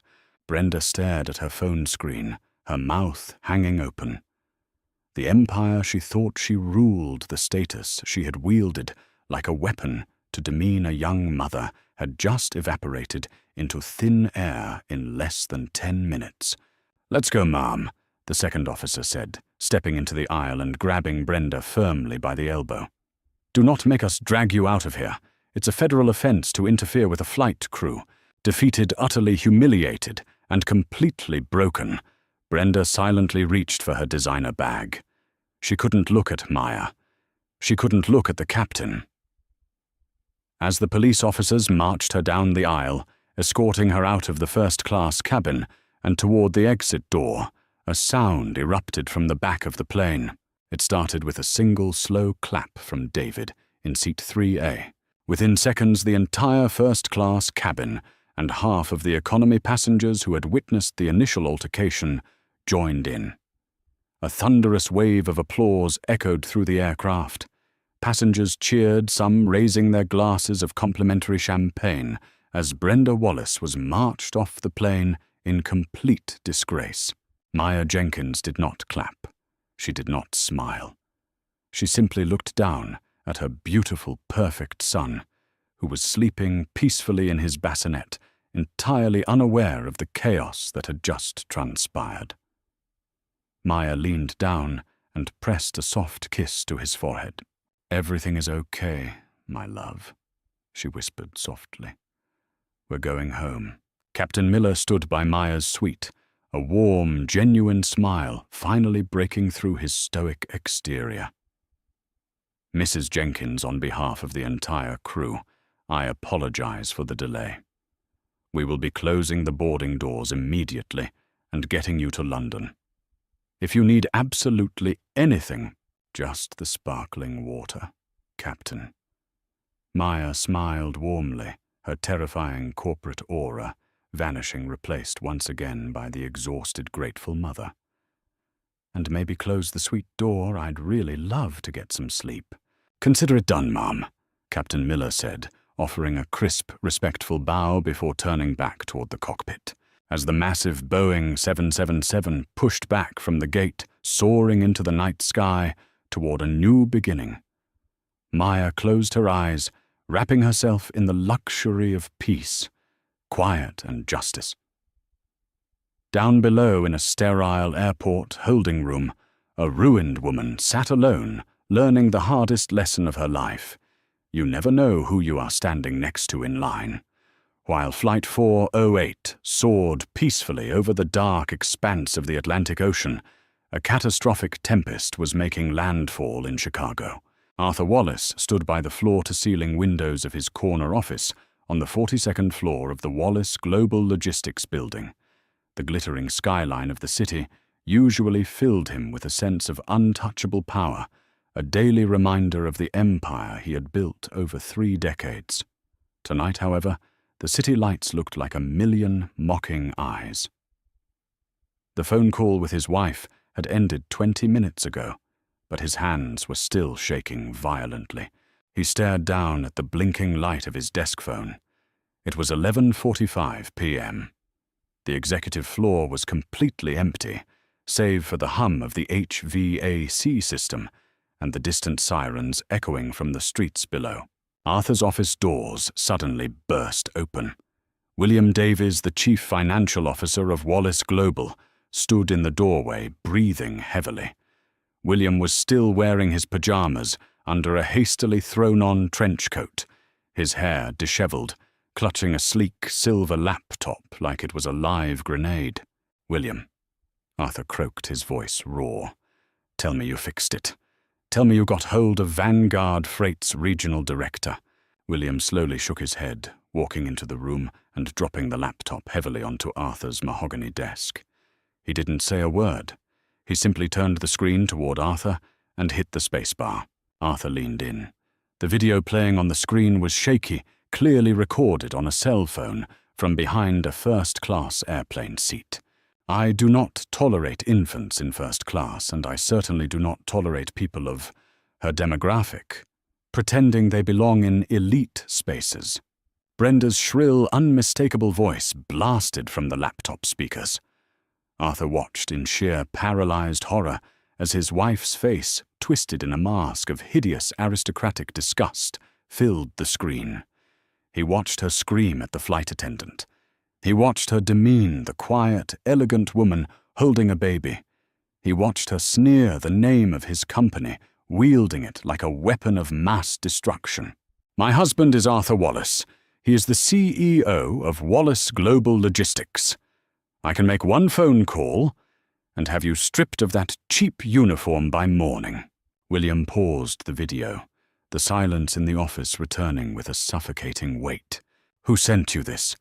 Brenda stared at her phone screen, her mouth hanging open. The empire she thought she ruled, the status she had wielded like a weapon to demean a young mother, had just evaporated into thin air in less than 10 minutes. "Let's go, ma'am," the second officer said, stepping into the aisle and grabbing Brenda firmly by the elbow. "Do not make us drag you out of here. It's a federal offense to interfere with a flight crew." Defeated, utterly humiliated, and completely broken, Brenda silently reached for her designer bag. She couldn't look at Maya. She couldn't look at the captain. As the police officers marched her down the aisle, escorting her out of the first-class cabin and toward the exit door, a sound erupted from the back of the plane. It started with a single slow clap from David in seat 3A. Within seconds, the entire first-class cabin and half of the economy passengers who had witnessed the initial altercation joined in. A thunderous wave of applause echoed through the aircraft. Passengers cheered, some raising their glasses of complimentary champagne, as Brenda Wallace was marched off the plane in complete disgrace. Maya Jenkins did not clap. She did not smile. She simply looked down at her beautiful, perfect son, who was sleeping peacefully in his bassinet, entirely unaware of the chaos that had just transpired. Maya leaned down and pressed a soft kiss to his forehead. "Everything is okay, my love," she whispered softly. "We're going home." Captain Miller stood by Maya's suite, a warm, genuine smile finally breaking through his stoic exterior. "Mrs. Jenkins, on behalf of the entire crew, I apologize for the delay. We will be closing the boarding doors immediately and getting you to London. If you need absolutely anything, just the sparkling water, Captain." Maya smiled warmly, her terrifying corporate aura vanishing, replaced once again by the exhausted, grateful mother. "And maybe close the suite door. I'd really love to get some sleep." "Consider it done, ma'am," Captain Miller said, offering a crisp, respectful bow before turning back toward the cockpit. As the massive Boeing 777 pushed back from the gate, soaring into the night sky toward a new beginning, Maya closed her eyes, wrapping herself in the luxury of peace, quiet, and justice. Down below, in a sterile airport holding room, a ruined woman sat alone, learning the hardest lesson of her life. You never know who you are standing next to in line. While Flight 408 soared peacefully over the dark expanse of the Atlantic Ocean, a catastrophic tempest was making landfall in Chicago. Arthur Wallace stood by the floor-to-ceiling windows of his corner office on the 42nd floor of the Wallace Global Logistics Building. The glittering skyline of the city, usually filled him with a sense of untouchable power, a daily reminder of the empire he had built over 3 decades. Tonight, however, the city lights looked like a million mocking eyes. The phone call with his wife had ended 20 minutes ago, but his hands were still shaking violently. He stared down at the blinking light of his desk phone. It was 11:45 p.m. The executive floor was completely empty, save for the hum of the HVAC system and the distant sirens echoing from the streets below. Arthur's office doors suddenly burst open. William Davies, the chief financial officer of Wallace Global, stood in the doorway, breathing heavily. William was still wearing his pajamas under a hastily thrown-on trench coat, his hair disheveled, clutching a sleek silver laptop like it was a live grenade. "William," Arthur croaked, his voice raw. "Tell me you fixed it. Tell me you got hold of Vanguard Freight's regional director." William slowly shook his head, walking into the room and dropping the laptop heavily onto Arthur's mahogany desk. He didn't say a word. He simply turned the screen toward Arthur and hit the spacebar. Arthur leaned in. The video playing on the screen was shaky, clearly recorded on a cell phone from behind a first-class airplane seat. "I do not tolerate infants in first class, and I certainly do not tolerate people of her demographic pretending they belong in elite spaces." Brenda's shrill, unmistakable voice blasted from the laptop speakers. Arthur watched in sheer paralyzed horror as his wife's face, twisted in a mask of hideous aristocratic disgust, filled the screen. He watched her scream at the flight attendant. He watched her demean the quiet, elegant woman holding a baby. He watched her sneer the name of his company, wielding it like a weapon of mass destruction. "My husband is Arthur Wallace. He is the CEO of Wallace Global Logistics. I can make one phone call and have you stripped of that cheap uniform by morning." William paused the video, the silence in the office returning with a suffocating weight. "Who sent you this?"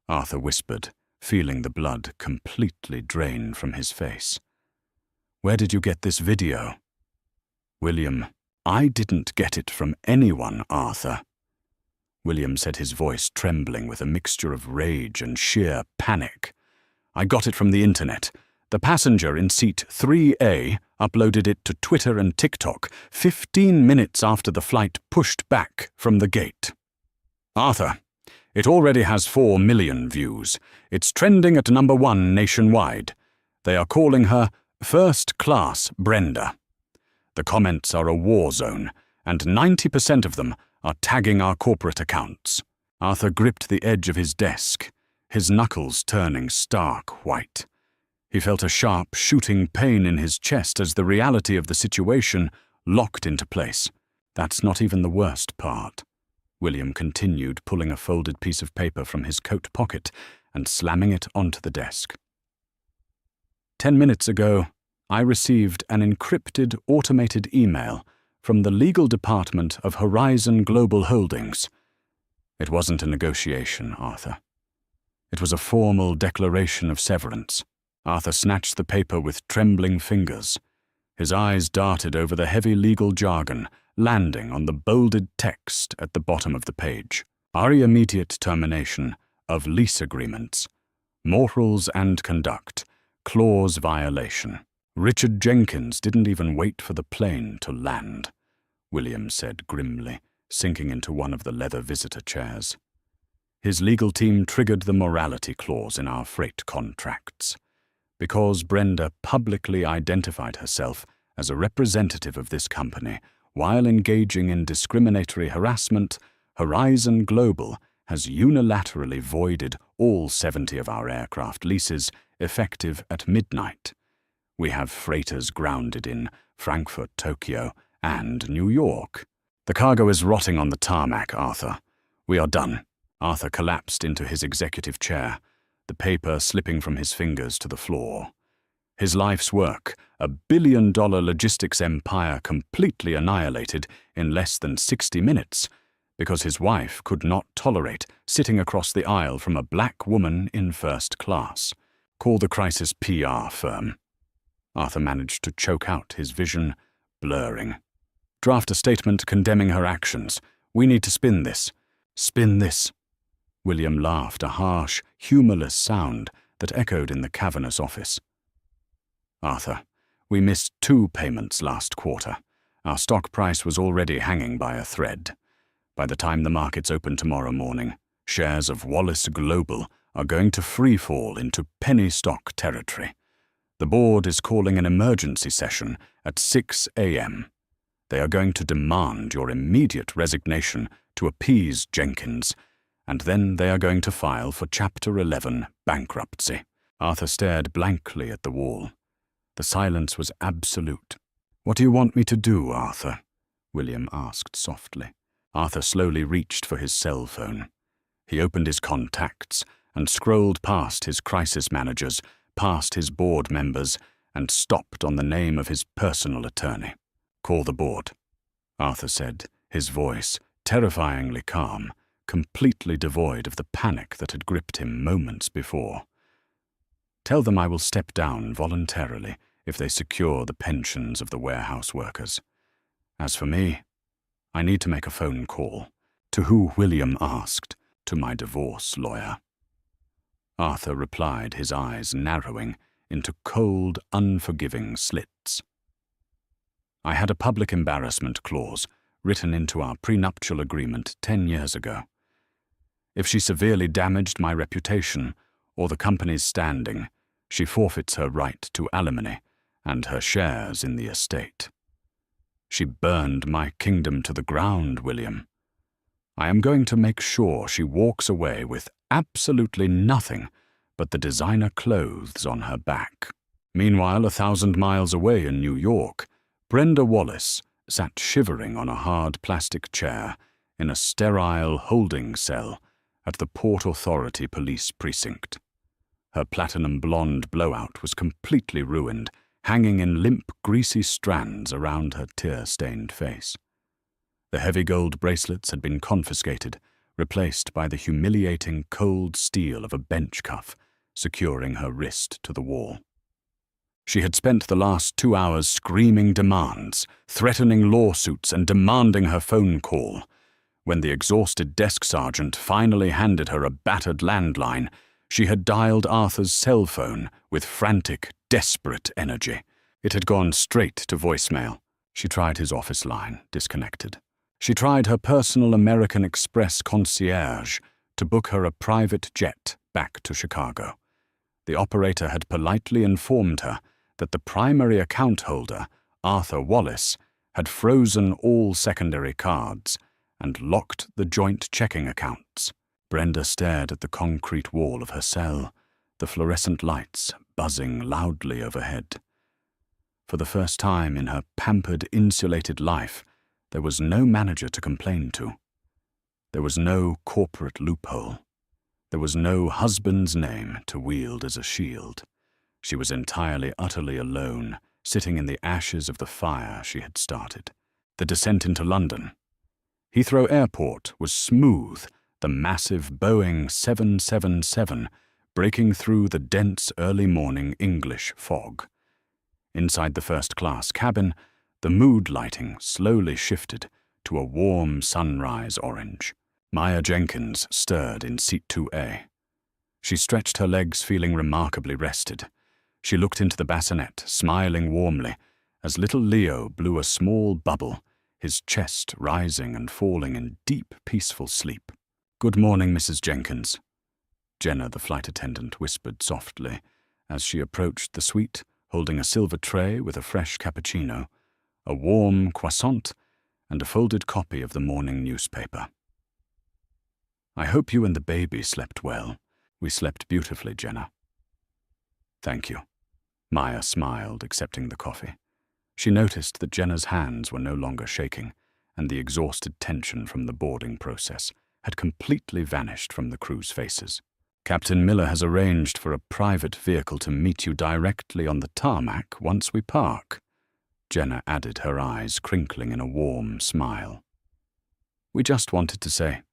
Arthur whispered, feeling the blood completely drain from his face. "Where did you get this video?" "William, I didn't get it from anyone, Arthur." William said, his voice trembling with a mixture of rage and sheer panic. "I got it from the internet. The passenger in seat 3A uploaded it to Twitter and TikTok 15 minutes after the flight pushed back from the gate." "Arthur, it already has 4 million views. It's trending at number 1 nationwide. They are calling her First Class Brenda. The comments are a war zone, and 90% of them are tagging our corporate accounts." Arthur gripped the edge of his desk, his knuckles turning stark white. He felt a sharp, shooting pain in his chest as the reality of the situation locked into place. "That's not even the worst part," William continued, pulling a folded piece of paper from his coat pocket and slamming it onto the desk. 10 minutes ago, I received an encrypted, automated email from the legal department of Horizon Global Holdings. It wasn't a negotiation, Arthur. It was a formal declaration of severance. Arthur snatched the paper with trembling fingers. His eyes darted over the heavy legal jargon, landing on the bolded text at the bottom of the page. "Our immediate termination of lease agreements. Morals and conduct. Clause violation." "Richard Jenkins didn't even wait for the plane to land," William said grimly, sinking into one of the leather visitor chairs. "His legal team triggered the morality clause in our freight contracts. Because Brenda publicly identified herself as a representative of this company while engaging in discriminatory harassment, Horizon Global has unilaterally voided all 70 of our aircraft leases effective at midnight. We have freighters grounded in Frankfurt, Tokyo, and New York. The cargo is rotting on the tarmac, Arthur. We are done." Arthur collapsed into his executive chair, the paper slipping from his fingers to the floor. His life's work, a billion-dollar logistics empire completely annihilated in less than 60 minutes, because his wife could not tolerate sitting across the aisle from a black woman in first class. "Call the crisis PR firm." Arthur managed to choke out, his vision blurring. "Draft a statement condemning her actions. We need to spin this. Spin this." William laughed, a harsh, humorless sound that echoed in the cavernous office. "Arthur, we missed 2 payments last quarter. Our stock price was already hanging by a thread. By the time the markets open tomorrow morning, shares of Wallace Global are going to freefall into penny stock territory. The board is calling an emergency session at 6 a.m. They are going to demand your immediate resignation to appease Jenkins, and then they are going to file for Chapter 11 bankruptcy." Arthur stared blankly at the wall. The silence was absolute. "What do you want me to do, Arthur?" William asked softly. Arthur slowly reached for his cell phone. He opened his contacts and scrolled past his crisis managers, past his board members, and stopped on the name of his personal attorney. "Call the board," Arthur said, his voice terrifyingly calm, completely devoid of the panic that had gripped him moments before. "Tell them I will step down voluntarily if they secure the pensions of the warehouse workers. As for me, I need to make a phone call." To who, William asked. "To my divorce lawyer." Arthur replied, his eyes narrowing into cold, unforgiving slits. "I had a public embarrassment clause written into our prenuptial agreement 10 years ago. If she severely damaged my reputation or the company's standing, she forfeits her right to alimony and her shares in the estate. She burned my kingdom to the ground, William. I am going to make sure she walks away with absolutely nothing but the designer clothes on her back." Meanwhile, 1,000 miles away in New York, Brenda Wallace sat shivering on a hard plastic chair in a sterile holding cell at the Port Authority police precinct. Her platinum blonde blowout was completely ruined, hanging in limp, greasy strands around her tear-stained face. The heavy gold bracelets had been confiscated, replaced by the humiliating cold steel of a bench cuff, securing her wrist to the wall. She had spent the last 2 hours screaming demands, threatening lawsuits, and demanding her phone call. When the exhausted desk sergeant finally handed her a battered landline, she had dialed Arthur's cell phone with frantic, desperate energy. It had gone straight to voicemail. She tried his office line, disconnected. She tried her personal American Express concierge to book her a private jet back to Chicago. The operator had politely informed her that the primary account holder, Arthur Wallace, had frozen all secondary cards and locked the joint checking accounts. Brenda stared at the concrete wall of her cell, the fluorescent lights buzzing loudly overhead. For the first time in her pampered, insulated life, there was no manager to complain to. There was no corporate loophole. There was no husband's name to wield as a shield. She was entirely, utterly alone, sitting in the ashes of the fire she had started. The descent into London. Heathrow Airport was smooth, the massive Boeing 777 breaking through the dense early-morning English fog. Inside the first-class cabin, the mood lighting slowly shifted to a warm sunrise orange. Maya Jenkins stirred in seat 2A. She stretched her legs, feeling remarkably rested. She looked into the bassinet, smiling warmly, as little Leo blew a small bubble, his chest rising and falling in deep, peaceful sleep. "Good morning, Mrs. Jenkins," Jenna, the flight attendant, whispered softly as she approached the suite, holding a silver tray with a fresh cappuccino, a warm croissant, and a folded copy of the morning newspaper. "I hope you and the baby slept well." "We slept beautifully, Jenna." "Thank you." Maya smiled, accepting the coffee. She noticed that Jenna's hands were no longer shaking, and the exhausted tension from the boarding process had completely vanished from the crew's faces. "Captain Miller has arranged for a private vehicle to meet you directly on the tarmac once we park," Jenna added, her eyes crinkling in a warm smile. "We just wanted to say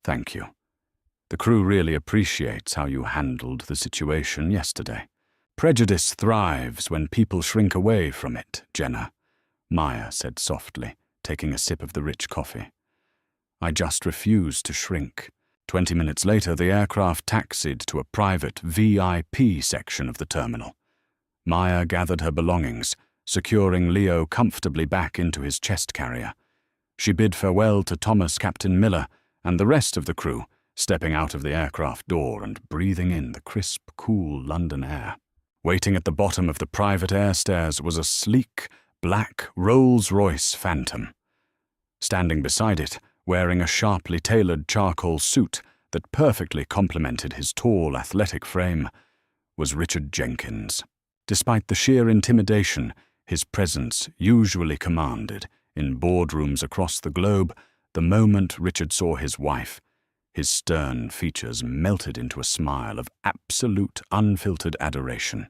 thank you. The crew really appreciates how you handled the situation yesterday." Prejudice thrives when people shrink away from it, Jenna, Maya said softly, taking a sip of the rich coffee. I just refuse to shrink. 20 minutes later, the aircraft taxied to a private VIP section of the terminal. Maya gathered her belongings, securing Leo comfortably back into his chest carrier. She bid farewell to Thomas Captain Miller and the rest of the crew, stepping out of the aircraft door and breathing in the crisp, cool London air. Waiting at the bottom of the private air stairs was a sleek, black Rolls-Royce Phantom. Standing beside it, wearing a sharply tailored charcoal suit that perfectly complemented his tall, athletic frame, was Richard Jenkins. Despite the sheer intimidation his presence usually commanded in boardrooms across the globe, the moment Richard saw his wife, his stern features melted into a smile of absolute, unfiltered adoration.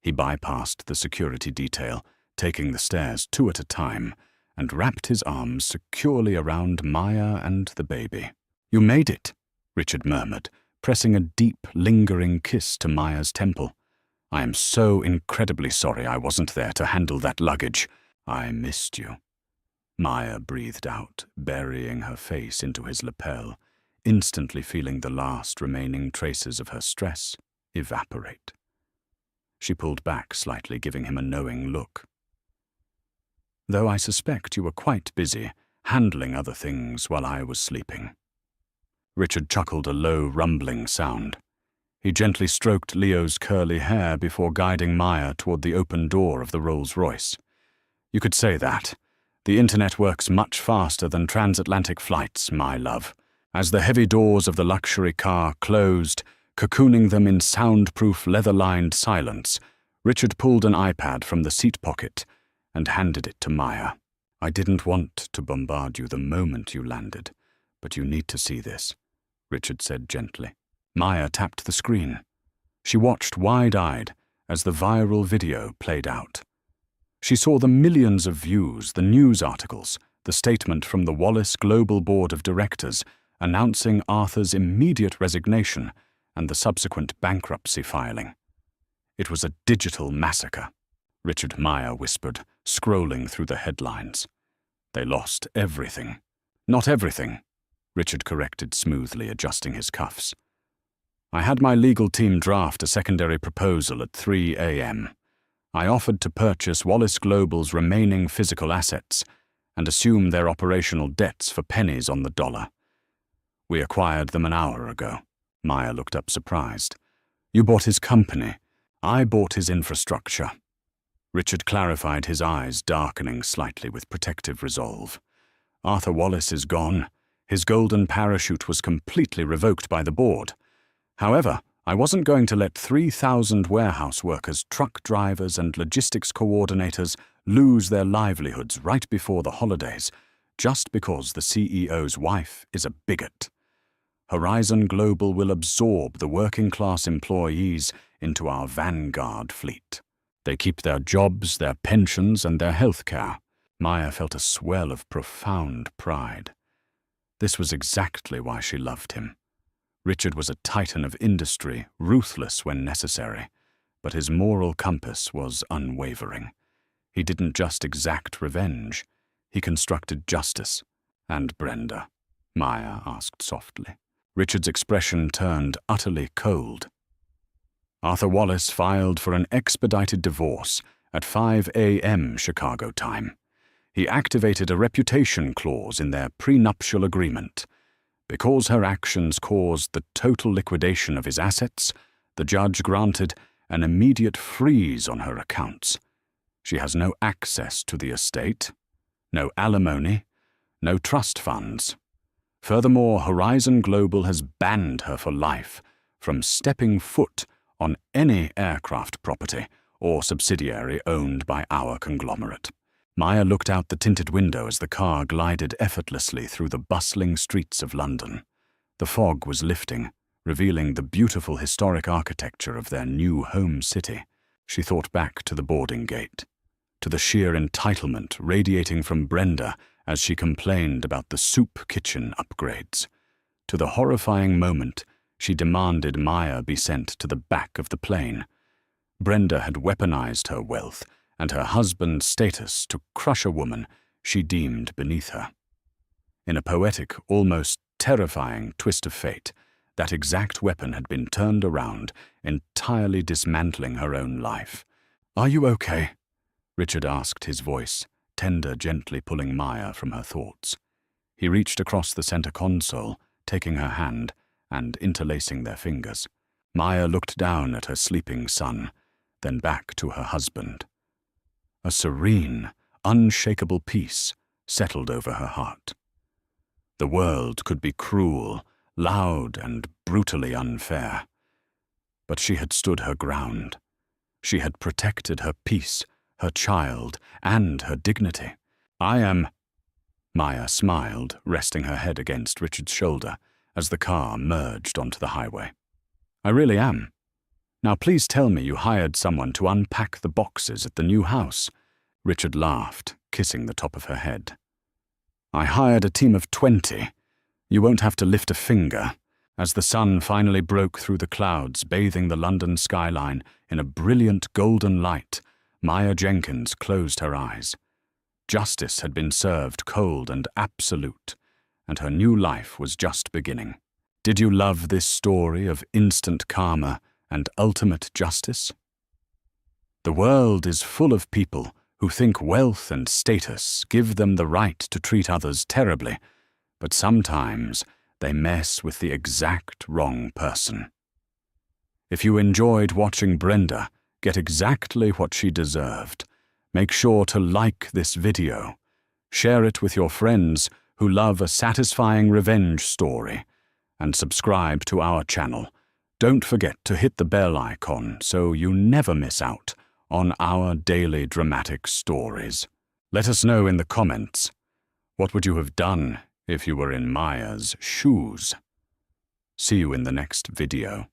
He bypassed the security detail, taking the stairs 2 at a time, and wrapped his arms securely around Maya and the baby. "You made it," Richard murmured, pressing a deep, lingering kiss to Maya's temple. "I am so incredibly sorry I wasn't there to handle that luggage. I missed you." Maya breathed out, burying her face into his lapel, instantly feeling the last remaining traces of her stress evaporate. She pulled back slightly, giving him a knowing look. "Though I suspect you were quite busy handling other things while I was sleeping." Richard chuckled a low, rumbling sound. He gently stroked Leo's curly hair before guiding Maya toward the open door of the Rolls-Royce. "You could say that. The internet works much faster than transatlantic flights, my love." As the heavy doors of the luxury car closed, cocooning them in soundproof, leather-lined silence, Richard pulled an iPad from the seat pocket and handed it to Maya. "I didn't want to bombard you the moment you landed, but you need to see this," Richard said gently. Maya tapped the screen. She watched wide-eyed as the viral video played out. She saw the millions of views, the news articles, the statement from the Wallace Global Board of Directors announcing Arthur's immediate resignation and the subsequent bankruptcy filing. It was a digital massacre, Richard, Maya whispered, scrolling through the headlines. "They lost everything." "Not everything," Richard corrected smoothly, adjusting his cuffs. "I had my legal team draft a secondary proposal at 3 a.m. I offered to purchase Wallace Global's remaining physical assets and assume their operational debts for pennies on the dollar. We acquired them an hour ago." Maya looked up surprised. "You bought his company. I bought his infrastructure." Richard clarified, his eyes darkening slightly with protective resolve. "Arthur Wallace is gone. His golden parachute was completely revoked by the board. However, I wasn't going to let 3,000 warehouse workers, truck drivers, and logistics coordinators lose their livelihoods right before the holidays, just because the CEO's wife is a bigot. Horizon Global will absorb the working-class employees into our vanguard fleet. They keep their jobs, their pensions, and their health care." Maya felt a swell of profound pride. This was exactly why she loved him. Richard was a titan of industry, ruthless when necessary, but his moral compass was unwavering. He didn't just exact revenge, he constructed justice. "And Brenda?" Maya asked softly. Richard's expression turned utterly cold. "Arthur Wallace filed for an expedited divorce at 5 a.m. Chicago time. He activated a reputation clause in their prenuptial agreement. Because her actions caused the total liquidation of his assets, the judge granted an immediate freeze on her accounts. She has no access to the estate, no alimony, no trust funds. Furthermore, Horizon Global has banned her for life from stepping foot on any aircraft property or subsidiary owned by our conglomerate." Maya looked out the tinted window as the car glided effortlessly through the bustling streets of London. The fog was lifting, revealing the beautiful historic architecture of their new home city. She thought back to the boarding gate, to the sheer entitlement radiating from Brenda as she complained about the soup kitchen upgrades, to the horrifying moment she demanded Maya be sent to the back of the plane. Brenda had weaponized her wealth and her husband's status to crush a woman she deemed beneath her. In a poetic, almost terrifying twist of fate, that exact weapon had been turned around, entirely dismantling her own life. "Are you okay?" Richard asked, his voice tender, gently pulling Maya from her thoughts. He reached across the center console, taking her hand and interlacing their fingers. Maya looked down at her sleeping son, then back to her husband. A serene, unshakable peace settled over her heart. The world could be cruel, loud, and brutally unfair. But she had stood her ground. She had protected her peace, her child, and her dignity. "I am—" Maya smiled, resting her head against Richard's shoulder as the car merged onto the highway. "I really am. Now please tell me you hired someone to unpack the boxes at the new house." Richard laughed, kissing the top of her head. "I hired a team of 20. You won't have to lift a finger." As the sun finally broke through the clouds, bathing the London skyline in a brilliant golden light, Maya Jenkins closed her eyes. Justice had been served cold and absolute, and her new life was just beginning. Did you love this story of instant karma and ultimate justice? The world is full of people who think wealth and status give them the right to treat others terribly, but sometimes they mess with the exact wrong person. If you enjoyed watching Brenda get exactly what she deserved, make sure to like this video, share it with your friends who love a satisfying revenge story, and subscribe to our channel. Don't forget to hit the bell icon so you never miss out on our daily dramatic stories. Let us know in the comments, what would you have done if you were in Maya's shoes? See you in the next video.